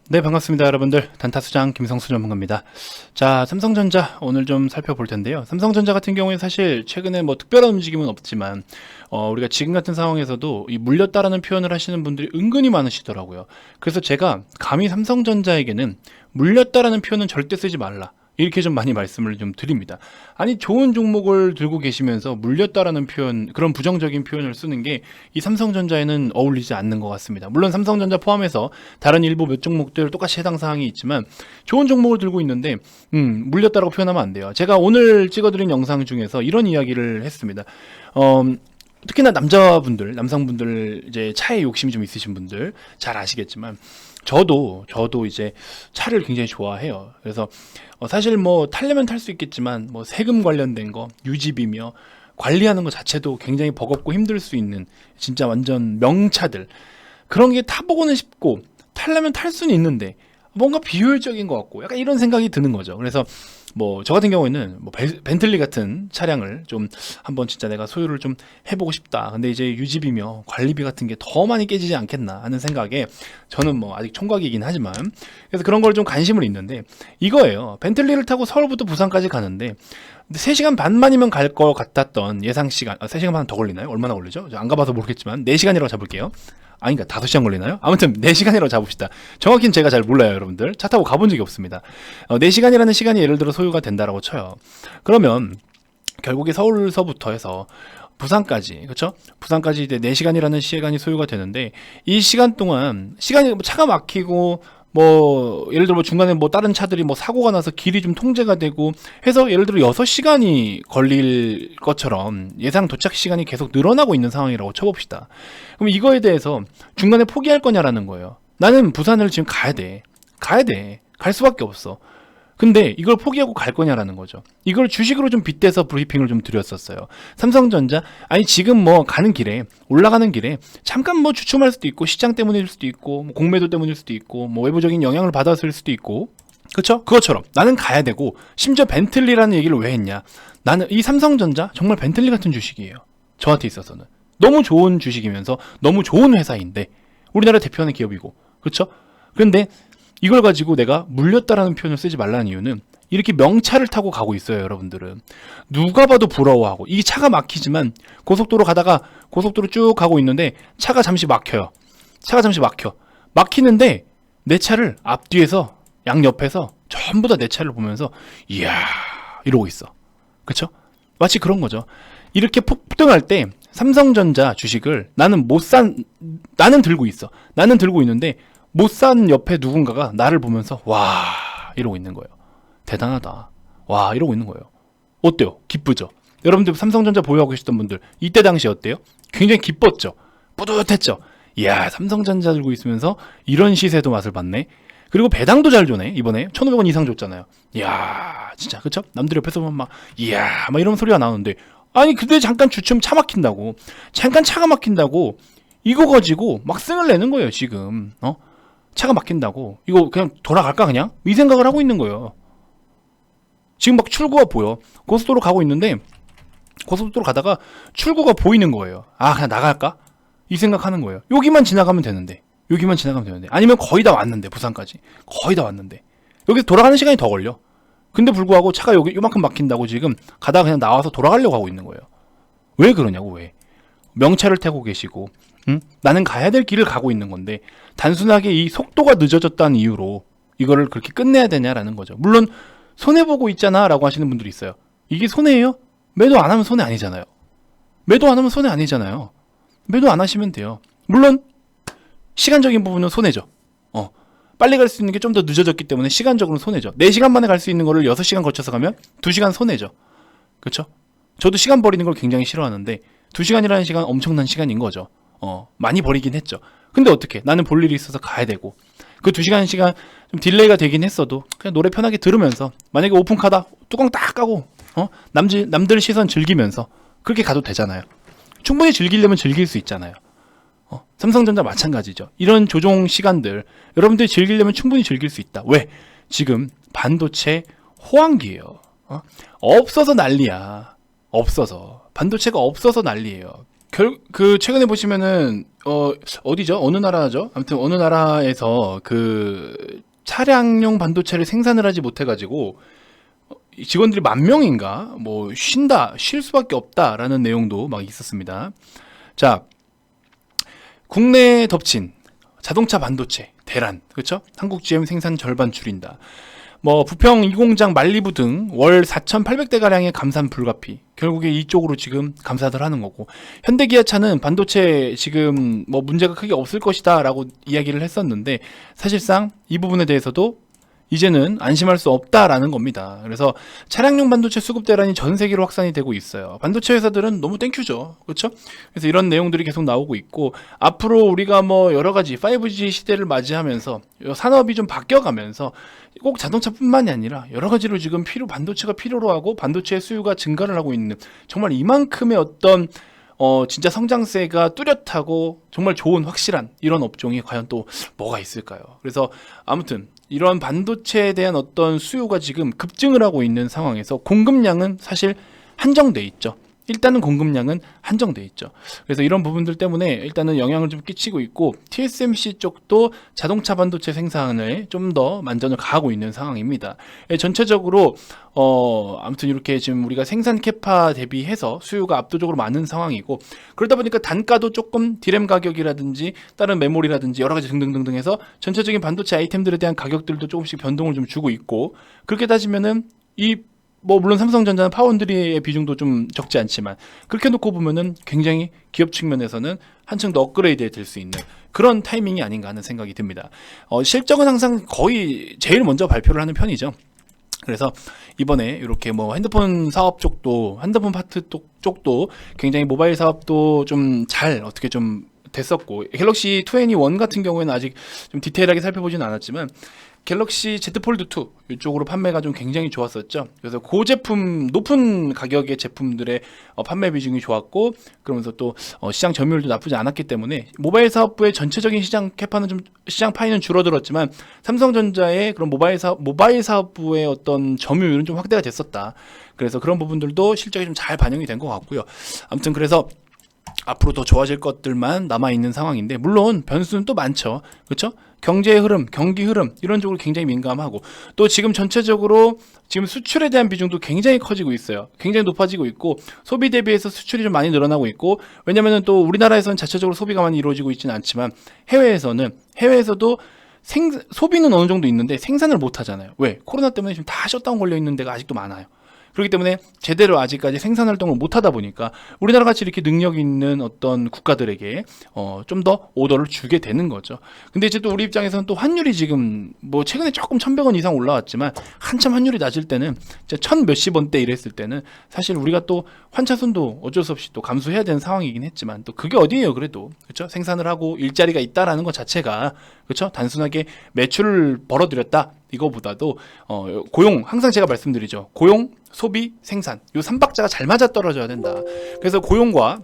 네, 반갑습니다, 여러분들. 단타수장 김성수 전문가입니다. 자, 삼성전자 오늘 좀 살펴볼 텐데요. 삼성전자 같은 경우에 사실 최근에 뭐 특별한 움직임은 없지만 우리가 지금 같은 상황에서도 이 물렸다라는 표현을 하시는 분들이 은근히 많으시더라고요. 그래서 제가 감히 삼성전자에게는 물렸다라는 표현은 절대 쓰지 말라, 이렇게 좀 많이 말씀을 좀 드립니다. 아니, 좋은 종목을 들고 계시면서 물렸다라는 표현, 그런 부정적인 표현을 쓰는 게 이 삼성전자에는 어울리지 않는 것 같습니다. 물론 삼성전자 포함해서 다른 일부 몇 종목들 똑같이 해당 사항이 있지만 좋은 종목을 들고 있는데 물렸다라고 표현하면 안 돼요. 제가 오늘 찍어드린 영상 중에서 이런 이야기를 했습니다. 특히나 남성분들 이제 차에 욕심이 좀 있으신 분들 잘 아시겠지만 저도 이제 차를 굉장히 좋아해요. 그래서 사실 뭐 타려면 탈 수 있겠지만 뭐 세금 관련된 거, 유지비며 관리하는 것 자체도 굉장히 버겁고 힘들 수 있는 진짜 완전 명차들, 그런 게 타보고는 싶고 타려면 탈 수는 있는데 뭔가 비효율적인 것 같고 약간 이런 생각이 드는 거죠. 그래서 뭐 저 같은 경우에는 뭐 벤틀리 같은 차량을 좀 한번 진짜 내가 소유를 좀 해보고 싶다. 근데 이제 유지비며 관리비 같은 게 더 많이 깨지지 않겠나 하는 생각에 저는 뭐 아직 총각이긴 하지만 그래서 그런 걸 좀 관심을 있는데 이거예요. 벤틀리를 타고 서울부터 부산까지 가는데 3시간 반만이면 갈 것 같았던 예상 시간, 3시간 반 더 걸리나요? 얼마나 걸리죠? 안 가봐서 모르겠지만 4시간이라고 잡을게요. 아닌가, 5시간 걸리나요? 아무튼 4시간이라고 잡읍시다. 정확히는 제가 잘 몰라요, 여러분들. 차 타고 가본 적이 없습니다. 4시간이라는 시간이 예를 들어 소요가 된다라고 쳐요. 그러면 결국에 서울서부터 해서 부산까지, 그렇죠? 부산까지 이제 4시간이라는 시간이 소요가 되는데 이 시간 동안 시간이 차가 막히고 뭐 예를 들어 뭐 중간에 뭐 다른 차들이 뭐 사고가 나서 길이 좀 통제가 되고 해서 예를 들어 6시간이 걸릴 것처럼 예상 도착 시간이 계속 늘어나고 있는 상황이라고 쳐봅시다. 그럼 이거에 대해서 중간에 포기할 거냐라는 거예요. 나는 부산을 지금 가야 돼. 갈 수밖에 없어. 근데 이걸 포기하고 갈 거냐라는 거죠. 이걸 주식으로 좀 빗대서 브리핑을 좀 드렸었어요. 삼성전자, 아니 지금 뭐 가는 길에, 올라가는 길에 잠깐 뭐 주춤할 수도 있고 시장 때문일 수도 있고 뭐 공매도 때문일 수도 있고 뭐 외부적인 영향을 받았을 수도 있고, 그렇죠? 그것처럼 나는 가야 되고, 심지어 벤틀리라는 얘기를 왜 했냐, 나는 이 삼성전자 정말 벤틀리 같은 주식이에요. 저한테 있어서는 너무 좋은 주식이면서 너무 좋은 회사인데, 우리나라 대표하는 기업이고, 그렇죠? 그런데 이걸 가지고 내가 물렸다라는 표현을 쓰지 말라는 이유는 이렇게 명차를 타고 가고 있어요. 여러분들은 누가 봐도 부러워하고, 이 차가 막히지만 고속도로 가다가 고속도로 쭉 가고 있는데 차가 잠시 막혀요. 막히는데 내 차를 앞뒤에서 양옆에서 전부 다 내 차를 보면서 이야 이러고 있어. 그쵸? 마치 그런 거죠. 이렇게 폭등할 때 삼성전자 주식을 나는 들고 있어. 나는 들고 있는데 못 산 옆에 누군가가 나를 보면서 와 이러고 있는 거예요. 대단하다. 와 이러고 있는 거예요. 어때요? 기쁘죠? 여러분들 삼성전자 보유하고 계시던 분들 이때 당시 어때요? 굉장히 기뻤죠? 뿌듯했죠? 이야, 삼성전자 들고 있으면서 이런 시세도 맛을 봤네. 그리고 배당도 잘 주네. 이번에 1,500원 이상 줬잖아요. 이야 진짜, 그쵸? 남들 옆에서 보면 막 이야 막 이런 소리가 나오는데, 아니 근데 잠깐 주춤 잠깐 차가 막힌다고 이거 가지고 막 승을 내는 거예요 지금. 차가 막힌다고 이거 그냥 돌아갈까, 그냥 이 생각을 하고 있는 거예요. 지금 막 출구가 보여. 고속도로 가고 있는데 고속도로 가다가 출구가 보이는 거예요. 아 그냥 나갈까, 이 생각하는 거예요. 여기만 지나가면 되는데 아니면 거의 다 왔는데, 부산까지 거의 다 왔는데 여기 돌아가는 시간이 더 걸려. 근데 불구하고 차가 여기 요만큼 막힌다고 지금 가다가 그냥 나와서 돌아가려고 하고 있는 거예요. 왜 그러냐고. 왜? 명차를 타고 계시고, 나는 가야 될 길을 가고 있는 건데 단순하게 이 속도가 늦어졌다는 이유로 이거를 그렇게 끝내야 되냐라는 거죠. 물론 손해보고 있잖아 라고 하시는 분들이 있어요. 이게 손해예요? 매도 안 하면 손해 아니잖아요. 매도 안 하시면 돼요. 물론 시간적인 부분은 손해죠. 빨리 갈 수 있는 게 좀 더 늦어졌기 때문에 시간적으로는 손해죠. 4시간 만에 갈 수 있는 거를 6시간 거쳐서 가면 2시간 손해죠. 그렇죠? 저도 시간 버리는 걸 굉장히 싫어하는데 2시간이라는 시간 엄청난 시간인 거죠. 많이 버리긴 했죠. 근데 어떻게, 나는 볼 일이 있어서 가야 되고, 그 2시간 시간 좀 딜레이가 되긴 했어도 그냥 노래 편하게 들으면서, 만약에 오픈카다 뚜껑 딱 까고 남들 시선 즐기면서 그렇게 가도 되잖아요. 충분히 즐기려면 즐길 수 있잖아요. 삼성전자 마찬가지죠. 이런 조종 시간들 여러분들이 즐기려면 충분히 즐길 수 있다. 왜? 지금 반도체 호황기예요. 없어서 난리야. 반도체가 없어서 난리예요. 그 최근에 보시면은 어디죠? 어느 나라죠? 아무튼 어느 나라에서 그 차량용 반도체를 생산을 하지 못해 가지고 이 직원들이 10,000명인가 뭐 쉴 수밖에 없다라는 내용도 막 있었습니다. 자, 국내에 덮친 자동차 반도체 대란, 그렇죠? 한국 GM 생산 절반 줄인다. 뭐 부평 이공장 만리부 등 월 4,800대 가량의 감산 불가피. 결국에 이쪽으로 지금 감사들 하는 거고, 현대기아차는 반도체 지금 뭐 문제가 크게 없을 것이다라고 이야기를 했었는데, 사실상 이 부분에 대해서도 이제는 안심할 수 없다라는 겁니다. 그래서 차량용 반도체 수급 대란이 전 세계로 확산이 되고 있어요. 반도체 회사들은 너무 땡큐죠, 그렇죠? 그래서 이런 내용들이 계속 나오고 있고, 앞으로 우리가 뭐 여러 가지 5G 시대를 맞이하면서 산업이 좀 바뀌어가면서 꼭 자동차뿐만이 아니라 여러 가지로 지금 반도체가 필요로 하고 반도체의 수요가 증가를 하고 있는, 정말 이만큼의 어떤 진짜 성장세가 뚜렷하고 정말 좋은 확실한 이런 업종이 과연 또 뭐가 있을까요? 그래서 아무튼 이런 반도체에 대한 어떤 수요가 지금 급증을 하고 있는 상황에서 공급량은 사실 한정돼 있죠. 일단은 공급량은 한정돼 있죠. 그래서 이런 부분들 때문에 일단은 영향을 좀 끼치고 있고, TSMC 쪽도 자동차 반도체 생산을 좀 더 만전을 가하고 있는 상황입니다. 전체적으로 아무튼 이렇게 지금 우리가 생산 캐파 대비해서 수요가 압도적으로 많은 상황이고, 그러다 보니까 단가도 조금 디램 가격이라든지 다른 메모리라든지 여러 가지 등등등등 해서 전체적인 반도체 아이템들에 대한 가격들도 조금씩 변동을 좀 주고 있고, 그렇게 따지면은 물론 삼성전자는 파운드리의 비중도 좀 적지 않지만, 그렇게 놓고 보면은 굉장히 기업 측면에서는 한층 더 업그레이드 될 수 있는 그런 타이밍이 아닌가 하는 생각이 듭니다. 실적은 항상 거의 제일 먼저 발표를 하는 편이죠. 그래서 이번에 이렇게 뭐 핸드폰 사업 쪽도, 핸드폰 파트 쪽도 굉장히 모바일 사업도 좀 잘 어떻게 좀 됐었고, 갤럭시 21 같은 경우에는 아직 좀 디테일하게 살펴보지는 않았지만 갤럭시 Z 폴드 2 이쪽으로 판매가 좀 굉장히 좋았었죠. 그래서 고제품, 높은 가격의 제품들의 판매 비중이 좋았고, 그러면서 또 시장 점유율도 나쁘지 않았기 때문에 모바일 사업부의 전체적인 시장 캐파는 좀, 시장 파이는 줄어들었지만 삼성전자의 그런 모바일 사업부의 어떤 점유율은 좀 확대가 됐었다. 그래서 그런 부분들도 실적이 좀 잘 반영이 된 것 같고요. 아무튼 그래서 앞으로 더 좋아질 것들만 남아있는 상황인데, 물론 변수는 또 많죠. 그렇죠? 경제의 흐름, 경기 흐름 이런 쪽으로 굉장히 민감하고, 또 지금 전체적으로 지금 수출에 대한 비중도 굉장히 커지고 있어요. 굉장히 높아지고 있고, 소비 대비해서 수출이 좀 많이 늘어나고 있고, 왜냐면은 또 우리나라에서는 자체적으로 소비가 많이 이루어지고 있지는 않지만 해외에서도 소비는 어느 정도 있는데 생산을 못 하잖아요. 왜? 코로나 때문에 지금 다 셧다운 걸려 있는 데가 아직도 많아요. 그렇기 때문에 제대로 아직까지 생산 활동을 못 하다 보니까 우리나라 같이 이렇게 능력 있는 어떤 국가들에게 좀 더 오더를 주게 되는 거죠. 근데 이제 또 우리 입장에서는 또 환율이 지금 뭐 최근에 조금 1,100원 이상 올라왔지만, 한참 환율이 낮을 때는 진짜 1,000 몇십 원대 이랬을 때는 사실 우리가 또 환차손도 어쩔 수 없이 또 감수해야 되는 상황이긴 했지만, 또 그게 어디예요, 그래도. 그렇죠? 생산을 하고 일자리가 있다라는 것 자체가, 그렇죠? 단순하게 매출을 벌어들였다 이거보다도 고용, 항상 제가 말씀드리죠. 고용, 소비, 생산, 요 3박자가 잘 맞아 떨어져야 된다. 그래서 고용과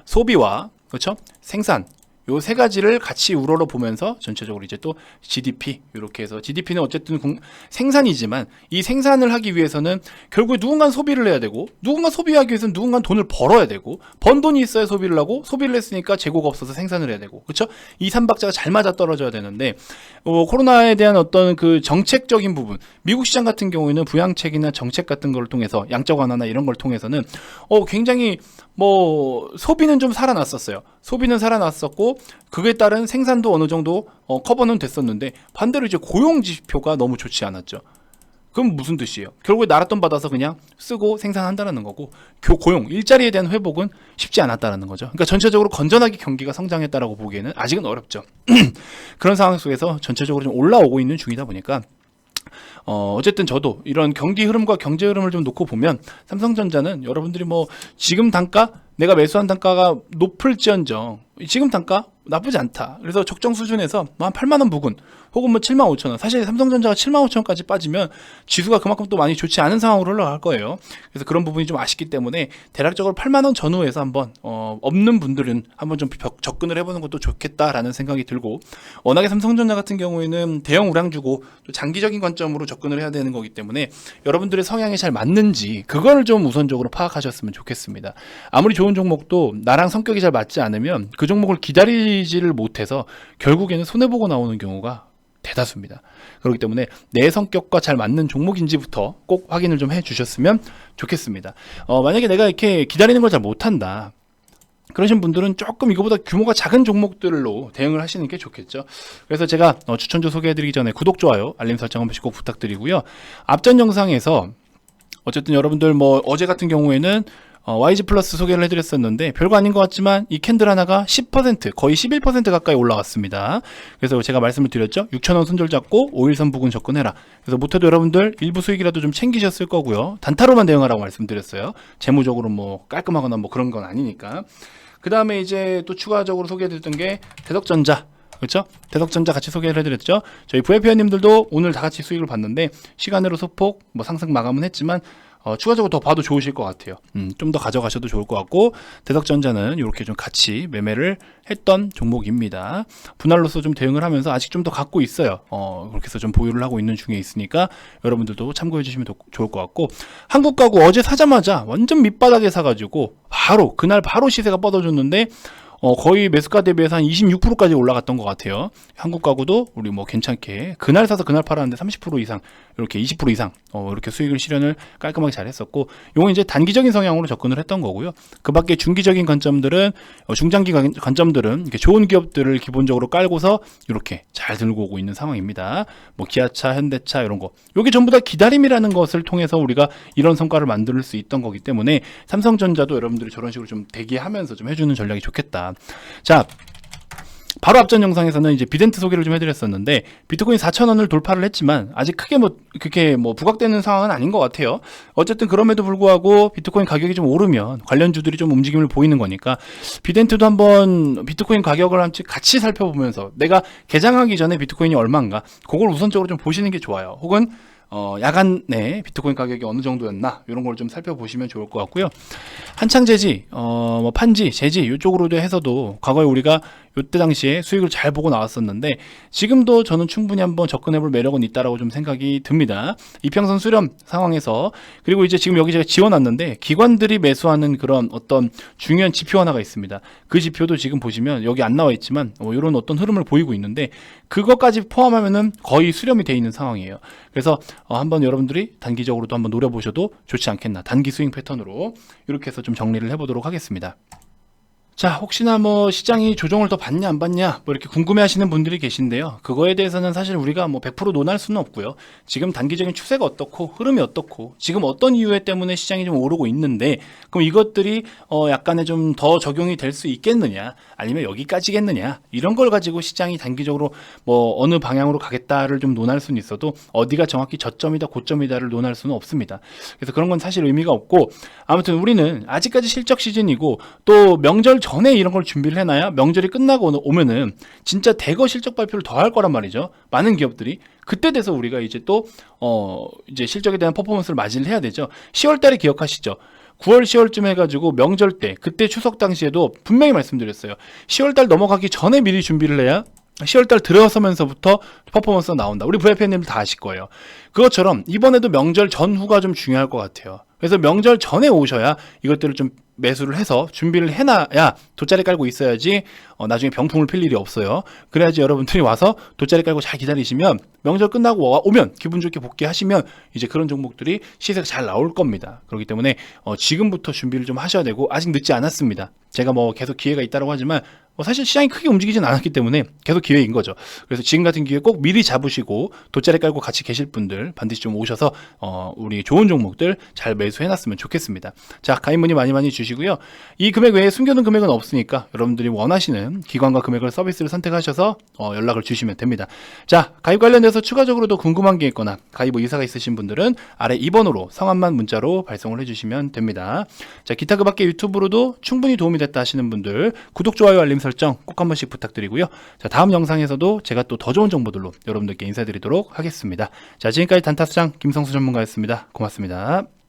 소비와, 그렇죠? 생산, 요 세 가지를 같이 우러러 보면서 전체적으로 이제 또 GDP, 이렇게 해서 GDP는 어쨌든 생산이지만, 이 생산을 하기 위해서는 결국에 누군가는 소비를 해야 되고, 누군가 소비하기 위해서는 누군가는 돈을 벌어야 되고, 번 돈이 있어야 소비를 하고, 소비를 했으니까 재고가 없어서 생산을 해야 되고, 그렇죠? 이 3박자가 잘 맞아 떨어져야 되는데, 코로나에 대한 어떤 그 정책적인 부분, 미국 시장 같은 경우에는 부양책이나 정책 같은 걸 통해서, 양적 완화나 이런 걸 통해서는 굉장히 소비는 좀 살아났었어요. 소비는 살아났었고, 그에 따른 생산도 어느 정도 커버는 됐었는데, 반대로 이제 고용 지표가 너무 좋지 않았죠. 그럼 무슨 뜻이에요? 결국에 나랏돈 받아서 그냥 쓰고 생산한다는 거고, 고용, 일자리에 대한 회복은 쉽지 않았다는 거죠. 그러니까 전체적으로 건전하게 경기가 성장했다라고 보기에는 아직은 어렵죠. 그런 상황 속에서 전체적으로 좀 올라오고 있는 중이다 보니까, 어쨌든 저도 이런 경기 흐름과 경제 흐름을 좀 놓고 보면, 삼성전자는 여러분들이 뭐 지금 단가, 내가 매수한 단가가 높을지언정, 지금 단가 나쁘지 않다. 그래서 적정 수준에서 한 8만원 부근 혹은 뭐 7만 5천원, 사실 삼성전자가 7만 5천원까지 빠지면 지수가 그만큼 또 많이 좋지 않은 상황으로 흘러갈 거예요. 그래서 그런 부분이 좀 아쉽기 때문에 대략적으로 8만원 전후에서 한번 없는 분들은 한번 좀 접근을 해보는 것도 좋겠다라는 생각이 들고, 워낙에 삼성전자 같은 경우에는 대형 우량주고 또 장기적인 관점으로 접근을 해야 되는 거기 때문에 여러분들의 성향에 잘 맞는지 그걸 좀 우선적으로 파악하셨으면 좋겠습니다. 아무리 좋은 종목도 나랑 성격이 잘 맞지 않으면 그 종목을 기다리지를 못해서 결국에는 손해보고 나오는 경우가 대다수입니다. 그렇기 때문에 내 성격과 잘 맞는 종목인지부터 꼭 확인을 좀 해주셨으면 좋겠습니다. 만약에 내가 이렇게 기다리는 걸 잘 못한다, 그러신 분들은 조금 이거보다 규모가 작은 종목들로 대응을 하시는 게 좋겠죠. 그래서 제가 추천주 소개해드리기 전에 구독, 좋아요, 알림 설정 한 번씩 꼭 부탁드리고요. 앞전 영상에서 어쨌든 여러분들 뭐 어제 같은 경우에는 YG 플러스 소개를 해드렸었는데 별거 아닌 것 같지만 이 캔들 하나가 10% 거의 11% 가까이 올라왔습니다. 그래서 제가 말씀을 드렸죠. 6,000원 손절 잡고 5일선 부근 접근해라. 그래서 못해도 여러분들 일부 수익이라도 좀 챙기셨을 거고요. 단타로만 대응하라고 말씀드렸어요. 재무적으로 뭐 깔끔하거나 뭐 그런 건 아니니까. 그 다음에 이제 또 추가적으로 소개해드렸던 게 대덕전자. 그렇죠? 대덕전자 같이 소개를 해드렸죠. 저희 VIP원님들도 오늘 다 같이 수익을 봤는데 시간으로 소폭 뭐 상승 마감은 했지만 추가적으로 더 봐도 좋으실 것 같아요. 좀 더 가져가셔도 좋을 것 같고, 대덕전자는 이렇게 좀 같이 매매를 했던 종목입니다. 분할로서 좀 대응을 하면서 아직 좀 더 갖고 있어요. 그렇게 해서 좀 보유를 하고 있는 중에 있으니까 여러분들도 참고해 주시면 좋을 것 같고, 한국가구 어제 사자마자 완전 밑바닥에 사가지고 바로 그날 바로 시세가 뻗어줬는데 거의 매수가 대비해서 한 26%까지 올라갔던 것 같아요. 한국 가구도 우리 뭐 괜찮게 그날 사서 그날 팔았는데 30% 이상, 이렇게 20% 이상 이렇게 수익을 실현을 깔끔하게 잘 했었고, 요건 이제 단기적인 성향으로 접근을 했던 거고요. 그 밖에 중기적인 관점들은 중장기 관점들은 이렇게 좋은 기업들을 기본적으로 깔고서 이렇게 잘 들고 오고 있는 상황입니다. 뭐 기아차, 현대차 이런 거, 요게 전부 다 기다림이라는 것을 통해서 우리가 이런 성과를 만들 수 있던 거기 때문에 삼성전자도 여러분들이 저런 식으로 좀 대기하면서 좀 해주는 전략이 좋겠다. 자, 바로 앞전 영상에서는 이제 비덴트 소개를 좀 해드렸었는데 비트코인 4,000원을 돌파를 했지만 아직 크게 그렇게 부각되는 상황은 아닌 것 같아요. 어쨌든 그럼에도 불구하고 비트코인 가격이 좀 오르면 관련주들이 좀 움직임을 보이는 거니까 비덴트도 한번 비트코인 가격을 같이 살펴보면서 내가 개장하기 전에 비트코인이 얼마인가 그걸 우선적으로 좀 보시는 게 좋아요. 혹은 야간에 비트코인 가격이 어느 정도였나 이런 걸 좀 살펴보시면 좋을 것 같고요. 한창제지, 뭐 판지, 제지 이쪽으로도 해서도 과거에 우리가 이때 당시에 수익을 잘 보고 나왔었는데 지금도 저는 충분히 한번 접근해볼 매력은 있다라고 좀 생각이 듭니다. 이평선 수렴 상황에서, 그리고 이제 지금 여기 제가 지워놨는데 기관들이 매수하는 그런 어떤 중요한 지표 하나가 있습니다. 그 지표도 지금 보시면 여기 안 나와 있지만 이런 어떤 흐름을 보이고 있는데 그것까지 포함하면은 거의 수렴이 돼 있는 상황이에요. 그래서 한번 여러분들이 단기적으로도 한번 노려보셔도 좋지 않겠나, 단기 스윙 패턴으로 이렇게 해서 좀 정리를 해보도록 하겠습니다. 자, 혹시나 뭐 시장이 조정을 더 받냐 안 받냐 뭐 이렇게 궁금해 하시는 분들이 계신데요. 그거에 대해서는 사실 우리가 뭐 100% 논할 수는 없고요. 지금 단기적인 추세가 어떻고 흐름이 어떻고 지금 어떤 이유 때문에 시장이 좀 오르고 있는데, 그럼 이것들이 약간의 좀 더 적용이 될 수 있겠느냐 아니면 여기까지겠느냐, 이런 걸 가지고 시장이 단기적으로 뭐 어느 방향으로 가겠다를 좀 논할 수는 있어도 어디가 정확히 저점이다 고점이다를 논할 수는 없습니다. 그래서 그런 건 사실 의미가 없고, 아무튼 우리는 아직까지 실적 시즌이고 또 명절 전에 이런 걸 준비를 해놔야 명절이 끝나고 오면은 진짜 대거 실적 발표를 더 할 거란 말이죠. 많은 기업들이. 그때 돼서 우리가 이제 또 이제 실적에 대한 퍼포먼스를 맞이를 해야 되죠. 10월 달에 기억하시죠? 9월, 10월쯤 해가지고 명절 때, 그때 추석 당시에도 분명히 말씀드렸어요. 10월 달 넘어가기 전에 미리 준비를 해야 10월 달 들어서면서부터 퍼포먼스가 나온다. 우리 VIP님들 다 아실 거예요. 그것처럼 이번에도 명절 전후가 좀 중요할 것 같아요. 그래서 명절 전에 오셔야 이것들을 좀 매수를 해서 준비를 해놔야 돗자리 깔고 있어야지 나중에 병풍을 필 일이 없어요. 그래야지 여러분들이 와서 돗자리 깔고 잘 기다리시면 명절 끝나고 오면 기분 좋게 복귀하시면 이제 그런 종목들이 시세가 잘 나올 겁니다. 그렇기 때문에 지금부터 준비를 좀 하셔야 되고, 아직 늦지 않았습니다. 제가 뭐 계속 기회가 있다고 하지만 사실 시장이 크게 움직이진 않았기 때문에 계속 기회인 거죠. 그래서 지금 같은 기회 꼭 미리 잡으시고 돗자리 깔고 같이 계실 분들 반드시 좀 오셔서 우리 좋은 종목들 잘 매수해놨으면 좋겠습니다. 자, 가입 문의 많이 주시고요. 이 금액 외에 숨겨둔 금액은 없으니까 여러분들이 원하시는 기관과 금액을 서비스를 선택하셔서 연락을 주시면 됩니다. 자, 가입 관련해서 추가적으로도 궁금한 게 있거나 가입 의사가 있으신 분들은 아래 2번으로 성함만 문자로 발송을 해주시면 됩니다. 자, 기타 그 밖에 유튜브로도 충분히 도움이 됐다 하시는 분들 구독, 좋아요, 알림 설정 설정 꼭 한 번씩 부탁드리고요. 자, 다음 영상에서도 제가 또 더 좋은 정보들로 여러분들께 인사드리도록 하겠습니다. 자, 지금까지 단타스장 김성수 전문가였습니다. 고맙습니다.